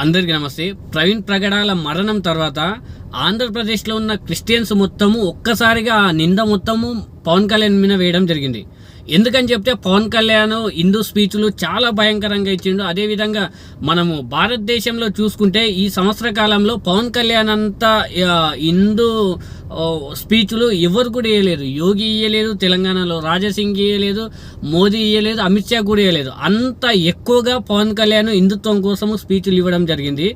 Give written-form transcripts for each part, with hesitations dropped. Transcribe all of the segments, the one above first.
అందరికీ నమస్తే. ప్రవీణ్ ప్రగడాల మరణం తర్వాత ఆంధ్రప్రదేశ్లో ఉన్న క్రిస్టియన్స్ మొత్తము ఒక్కసారిగా ఆ నింద మొత్తము పవన్ కళ్యాణ్ మీద వేయడం జరిగింది. ఎందుకని చెప్తే పవన్ కళ్యాణ్ హిందూ స్పీచ్లు చాలా భయంకరంగా ఇచ్చిండు. అదేవిధంగా మనము భారతదేశంలో చూసుకుంటే ఈ సంవత్సర కాలంలో పవన్ కళ్యాణ్ అంతా హిందూ స్పీచ్లు ఎవరు కూడా ఇవ్వలేదు. యోగి ఇవ్వలేదు, తెలంగాణలో రాజాసింగ్ ఇవ్వలేదు, మోదీ ఇవ్వలేదు, అమిత్ షా కూడా ఇవ్వలేదు. అంత ఎక్కువగా పవన్ కళ్యాణ్ హిందుత్వం కోసము స్పీచ్లు ఇవ్వడం జరిగింది.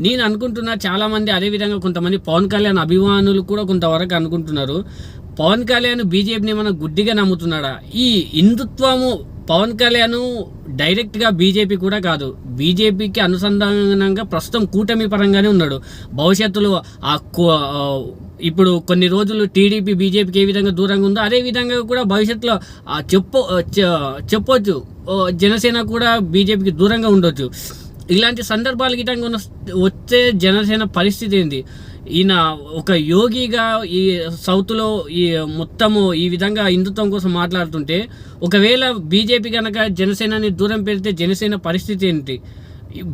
నేను అనుకుంటున్నా చాలామంది, అదేవిధంగా కొంతమంది పవన్ కళ్యాణ్ అభిమానులు కూడా కొంతవరకు అనుకుంటున్నారు, పవన్ కళ్యాణ్ బీజేపీని మనం గుడ్డిగా నమ్ముతున్నాడా? ఈ హిందుత్వము పవన్ కళ్యాణ్ డైరెక్ట్గా బీజేపీ కూడా కాదు, బీజేపీకి అనుసంధానంగా ప్రస్తుతం కూటమి పరంగానే ఉన్నాడు. భవిష్యత్తులో ఇప్పుడు కొన్ని రోజులు టీడీపీ బీజేపీకి ఏ విధంగా దూరంగా ఉందో అదే విధంగా కూడా భవిష్యత్తులో చెప్పొచ్చు జనసేన కూడా బీజేపీకి దూరంగా ఉండొచ్చు. ఇలాంటి సందర్భాలు గిట్టంగా వచ్చే జనసేన పరిస్థితి ఏంది? ఈయన ఒక యోగిగా ఈ సౌత్లో ఈ మొత్తము ఈ విధంగా హిందుత్వం కోసం మాట్లాడుతుంటే, ఒకవేళ బీజేపీ కనుక జనసేనని దూరం పెడితే జనసేన పరిస్థితి ఏంటి?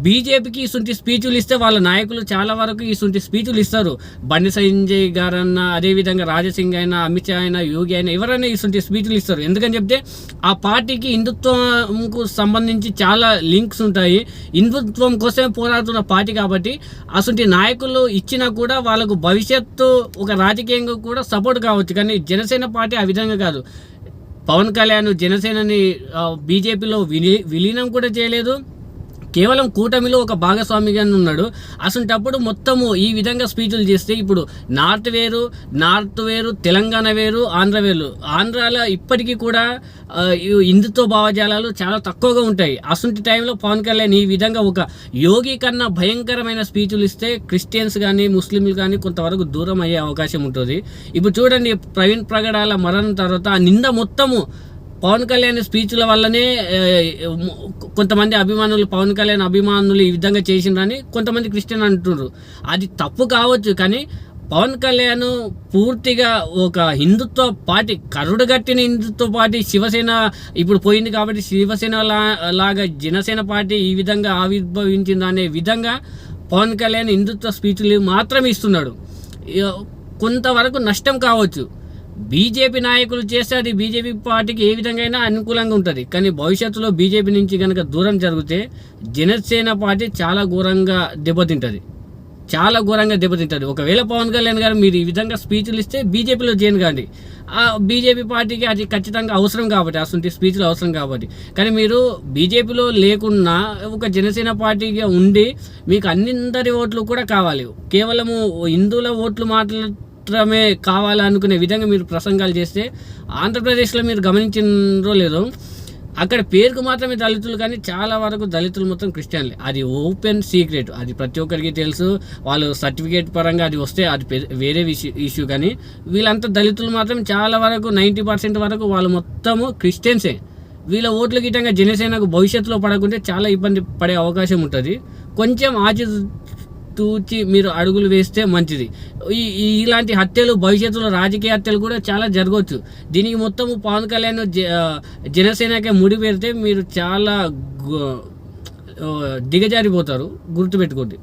బీజేపీకి ఇసుంటి స్పీచులు ఇస్తే వాళ్ళ నాయకులు చాలా వరకు ఇసుంటి స్పీచులు ఇస్తారు. బండి సంజయ్ గారన్నా, అదేవిధంగా రాజసింగ్ అయినా, అమిత్ షా అయినా, యోగి అయినా ఎవరైనా ఇసుంటి స్పీచులు ఇస్తారు. ఎందుకని చెప్తే ఆ పార్టీకి హిందుత్వంకు సంబంధించి చాలా లింక్స్ ఉంటాయి. హిందుత్వం కోసమే పోరాడుతున్న పార్టీ కాబట్టి అసలు నాయకులు ఇచ్చినా కూడా వాళ్ళకు భవిష్యత్తు ఒక రాజకీయంగా కూడా సపోర్ట్ కావచ్చు. కానీ జనసేన పార్టీ ఆ విధంగా కాదు. పవన్ కళ్యాణ్ జనసేనని బీజేపీలో విలీనం కూడా చేయలేదు, కేవలం కూటమిలో ఒక భాగస్వామిగా ఉన్నాడు. అసలుటప్పుడు మొత్తము ఈ విధంగా స్పీచ్లు చేస్తే ఇప్పుడు నార్త్ వేరు, తెలంగాణ వేరు, ఆంధ్ర వేరు. ఆంధ్రాలో ఇప్పటికీ కూడా హిందుత్వ భావజాలాలు చాలా తక్కువగా ఉంటాయి. అసలు టైంలో పవన్ కళ్యాణ్ ఈ విధంగా ఒక యోగి కన్నా భయంకరమైన స్పీచ్లు ఇస్తే క్రిస్టియన్స్ కానీ ముస్లింలు కానీ కొంతవరకు దూరం అయ్యే అవకాశం ఉంటుంది. ఇప్పుడు చూడండి, ప్రవీణ్ ప్రగడాల మరణం తర్వాత ఆ నింద మొత్తము పవన్ కళ్యాణ్ స్పీచ్ల వల్లనే కొంతమంది అభిమానులు, పవన్ కళ్యాణ్ అభిమానులు ఈ విధంగా చేసిండ్రని కొంతమంది క్రిస్టియన్ అంటున్నారు. అది తప్పు కావచ్చు, కానీ పవన్ కళ్యాణ్ పూర్తిగా ఒక హిందుత్వ పార్టీ, కరుడుగట్టిన హిందుత్వ పార్టీ శివసేన ఇప్పుడు పోయింది కాబట్టి శివసేన లాగా జనసేన పార్టీ ఈ విధంగా ఆవిర్భవించిందనే విధంగా పవన్ కళ్యాణ్ హిందుత్వ స్పీచ్లు మాత్రమే ఇస్తున్నాడు. కొంతవరకు నష్టం కావచ్చు. బీజేపీ నాయకులు చేస్తే అది బీజేపీ పార్టీకి ఏ విధంగా అయినా అనుకూలంగా ఉంటుంది. కానీ భవిష్యత్తులో బీజేపీ నుంచి కనుక దూరం జరిగితే జనసేన పార్టీ చాలా ఘోరంగా దెబ్బతింటుంది. ఒకవేళ పవన్ కళ్యాణ్ గారు మీరు ఈ విధంగా స్పీచ్లు ఇస్తే బీజేపీలో జాయిన్ కాండి. ఆ బీజేపీ పార్టీకి అది ఖచ్చితంగా అవసరం కాబట్టి, అసలు స్పీచ్లు అవసరం కాబట్టి. కానీ మీరు బీజేపీలో లేకున్నా ఒక జనసేన పార్టీగా ఉండి మీకు అందరి ఓట్లు కూడా కావాలి, కేవలము హిందువుల ఓట్లు మాత్రమే కావాలనుకునే విధంగా మీరు ప్రసంగాలు చేస్తే ఆంధ్రప్రదేశ్లో మీరు గమనించినో లేదో, అక్కడ పేరుకు మాత్రమే దళితులు, కానీ చాలా వరకు దళితులు మొత్తం క్రిస్టియన్లే. అది ఓపెన్ సీక్రెట్, అది ప్రతి ఒక్కరికి తెలుసు. వాళ్ళు సర్టిఫికేట్ పరంగా అది వస్తే అది వేరే ఇష్యూ, కానీ వీళ్ళంతా దళితులు మాత్రం చాలా వరకు 90% వరకు వాళ్ళు మొత్తము క్రిస్టియన్సే. వీళ్ళ ఓట్లు గిట్టంగా జనసేనకు భవిష్యత్తులో పడకుంటే చాలా ఇబ్బంది పడే అవకాశం ఉంటుంది. కొంచెం తూచి మీరు అడుగులు వేస్తే మంచిది. ఇలాంటి హత్యలు భవిష్యత్తులో రాజకీయ హత్యలు కూడా చాలా జరగవచ్చు. దీనికి మొత్తము పవన్ కళ్యాణ్ జనసేనకే ముడి పెడితే మీరు చాలా దిగజారిపోతారు, గుర్తుపెట్టుకోండి.